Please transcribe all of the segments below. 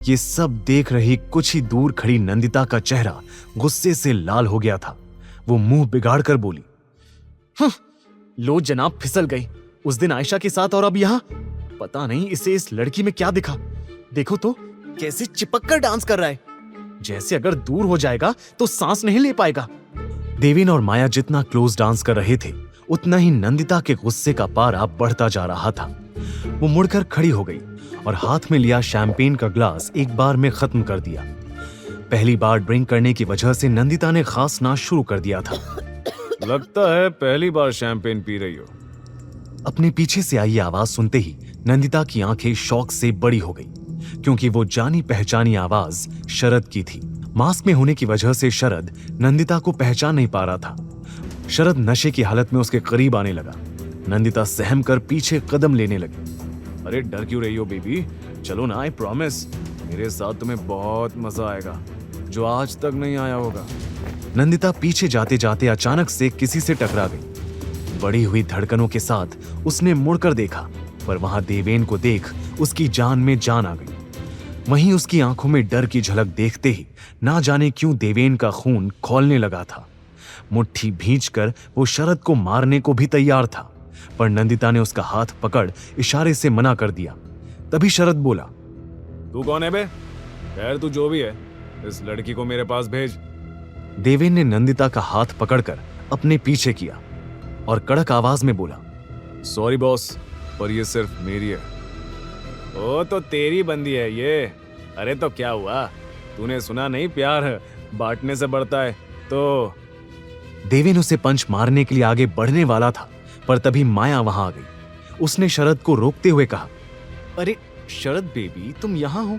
ये सब देख रही कुछ ही दूर खड़ी नंदिता का चेहरा गुस्से से लाल हो गया था। वो मुंह बिगाड़ कर बोली, लो जनाब, फिसल गई। उस दिन आयशा के साथ और अब यहाँ। पता नहीं इसे इस लड़की में क्या दिखा। देखो तो कैसे चिपक कर डांस कर रहा है, जैसे अगर दूर हो जाएगा तो सांस नहीं ले पाएगा। देवेन और माया जितना क्लोज डांस कर रहे थे, उतना ही नंदिता के गुस्से का पारा बढ़ता जा रहा था। वो मुड़कर खड़ी हो गई और हाथ में लिया शैंपेन का ग्लास एक बार में खत्म कर दिया। पहली बार ड्रिंक करने की वजह से नंदिता ने खांसना शुरू कर दिया था। लगता है पहली बार शैंपेन पी रही हो। अपने पीछे से आई आवाज सुनते ही नंदिता की आंखें शौक से बड़ी हो गई, क्योंकि वो जानी पहचानी आवाज शरद की थी। मास्क में होने की वजह से शरद नंदिता को पहचान नहीं पा रहा था। शरद नशे की हालत में उसके करीब आने लगा। नंदिता सहम कर पीछे कदम लेने लगी। अरे डर क्यों रही हो बेबी, चलो ना, आई प्रॉमिस मेरे साथ तुम्हें बहुत मजा आएगा, जो आज तक नहीं आया होगा। नंदिता पीछे जाते जाते अचानक से किसी से टकरा गई। बढ़ी हुई धड़कनों के साथ उसने मुड़कर देखा, पर वहां देवेन को देख उसकी जान में जान आ गई। वहीं उसकी आंखों में डर की झलक देखते ही ना जाने क्यों देवेन का खून खौलने लगा था। मुट्ठी भींचकर वो शरद को मारने को भी तैयार था, पर नंदिता ने उसका हाथ पकड़ इशारे से मना कर दिया। तभी शरद बोला, तू कौन है बे? खैर तू जो भी है, इस लड़की को मेरे पास भेज। देवेन ने नंदिता का हाथ पकड़कर अपने पीछे किया और कड़क आवाज में बोला, सॉरी बॉस, पर ये सिर्फ मेरी है। ओ तो तेरी बंदी है ये। अरे तो क्या हुआ, तूने सुना नहीं, प्यार बांटने से बढ़ता है। तो देवेन उसे पंच मारने के लिए आगे बढ़ने वाला था, पर तभी माया वहां आ गई। उसने शरद को रोकते हुए कहा, अरे शरद बेबी, तुम यहाँ हो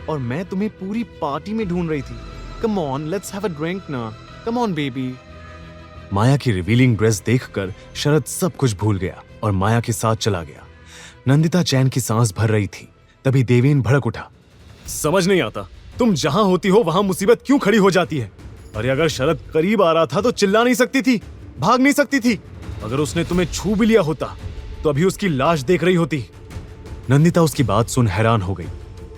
और मैं तुम्हें पूरी पार्टी में ढूंढ रही थी। Come on, let's have a drink ना, कम ऑन बेबी। माया की रिवीलिंग ड्रेस देखकर शरद सब कुछ भूल गया और माया के साथ चला गया। नंदिता चैन की सांस भर रही थी। तभी देवेन भड़क उठा, समझ नहीं आता, तुम जहां होती हो वहां मुसीबत क्यों खड़ी हो जाती है? अरे अगर शरद करीब आ रहा था तो चिल्ला नहीं सकती थी, भाग नहीं सकती थी? अगर उसने तुम्हें छू भी लिया होता तो अभी उसकी लाश देख रही होती। नंदिता उसकी बात सुन हैरान हो गई।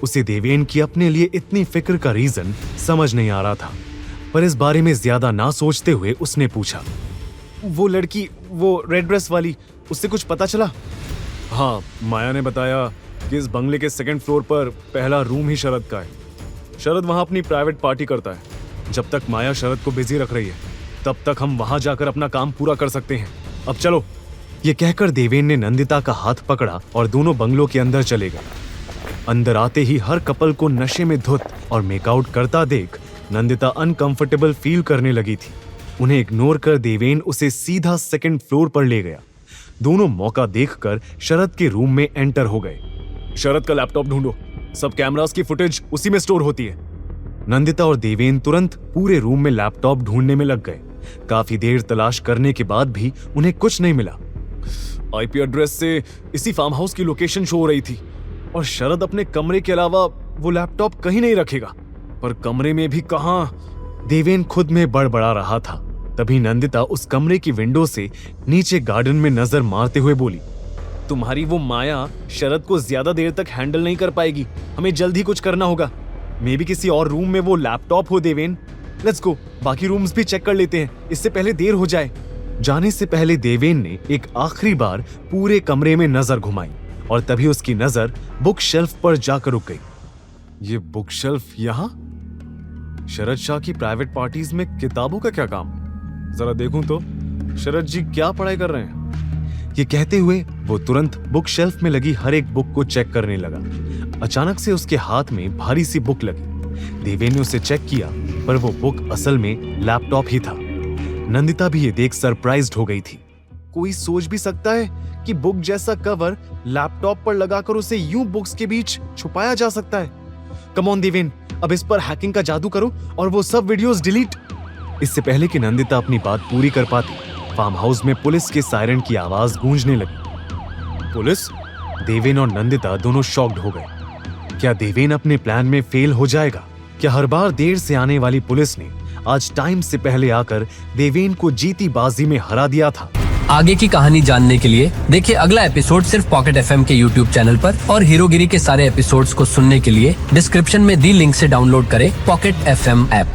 उसे देवेन की अपने लिए इतनी फिक्र का रीजन समझ नहीं आ रहा था, पर इस बारे में ज्यादा ना सोचते हुए उसने पूछा, वो लड़की, वो रेड ड्रेस वाली, उससे कुछ पता चला? हाँ, माया ने बताया कि इस बंगले के सेकंड फ्लोर पर पहला रूम ही शरद का है। शरद वहां अपनी प्राइवेट पार्टी करता है। जब तक माया शरद को बिजी रख रही है, तब तक हम वहां जाकर अपना काम पूरा कर सकते हैं। अब चलो। ये कहकर देवेन ने नंदिता का हाथ पकड़ा और दोनों बंगलों के अंदर चले गए। अंदर आते ही हर कपल को नशे में धुत और मेकआउट करता देख नंदिता अनकंफर्टेबल फील करने लगी थी। उन्हें इग्नोर कर देवेन उसे सीधा सेकंड फ्लोर पर ले गया। दोनों मौका देखकर शरद के रूम में एंटर हो गए। शरद का लैपटॉप ढूंढो, सब कैमरास की फुटेज उसी में स्टोर होती है। नंदिता और देवेन तुरंत पूरे रूम में लैपटॉप ढूंढने में लग गए। काफी देर तलाश करने के बाद भी उन्हें कुछ नहीं मिला। आईपी एड्रेस से इसी फार्म हाउस की लोकेशन शो हो रही थी, और शरद अपने कमरे के अलावा वो लैपटॉप कहीं नहीं रखेगा। पर कमरे में भी कहां? देवेन खुद में बड़बड़ा रहा था। तभी नंदिता उस कमरे की विंडो से नीचे गार्डन में नजर मारते हुए बोली, तुम्हारी वो माया शरद को ज्यादा देर तक हैंडल नहीं कर पाएगी, हमें जल्द ही कुछ करना होगा। मे बी किसी और रूम में वो लैपटॉप हो। देवेन, लेट्स गो, बाकी रूम्स भी चेक कर लेते हैं, इससे पहले देर हो जाए। जाने से पहले देवेन ने एक आखिरी बार पूरे कमरे में नजर घुमाई और तभी उसकी नजर बुक शेल्फ पर जाकर रुक गई। ये बुक शेल्फ यहाँ? शरद शाह की प्राइवेट पार्टीज में किताबों का क्या काम? जरा देखूं तो शरद जी क्या पढ़ाई कर रहे हैं। ये कहते हुए वो तुरंत बुक शेल्फ में लगी हर एक बुक को चेक करने लगा। अचानक से उसके हाथ में भारी सी बुक लगी। देवेन ने उसे चेक किया, पर वो बुक असल में लैपटॉप ही था। नंदिता भी ये देख सरप्राइज्ड हो गई थी। कोई सोच भी सकता है कि बुक जैसा कवर लैपटॉप पर लगाकर उसे यूं बुक्स के बीच छुपाया जा सकता है। कम ऑन देवेन, अब इस पर हैकिंग का जादू करो और वो सब वीडियोस डिलीट। इससे पहले कि नंदिता अपनी बात पूरी कर पाती, फार्म हाउस में पुलिस के सायरन की आवाज गूंजने लगी। पुलिस? देवेन और नंदिता दोनों शॉक्ड हो गए। क्या देवेन अपने प्लान में फेल हो जाएगा? क्या हर बार देर से आने वाली पुलिस ने आज टाइम से पहले आकर देवेन को जीती बाजी में हरा दिया था? आगे की कहानी जानने के लिए देखिए अगला एपिसोड सिर्फ पॉकेट एफएम के यूट्यूब चैनल पर, और हीरोगिरी के सारे एपिसोड्स को सुनने के लिए डिस्क्रिप्शन में दी लिंक से डाउनलोड करें पॉकेट एफएम ऐप।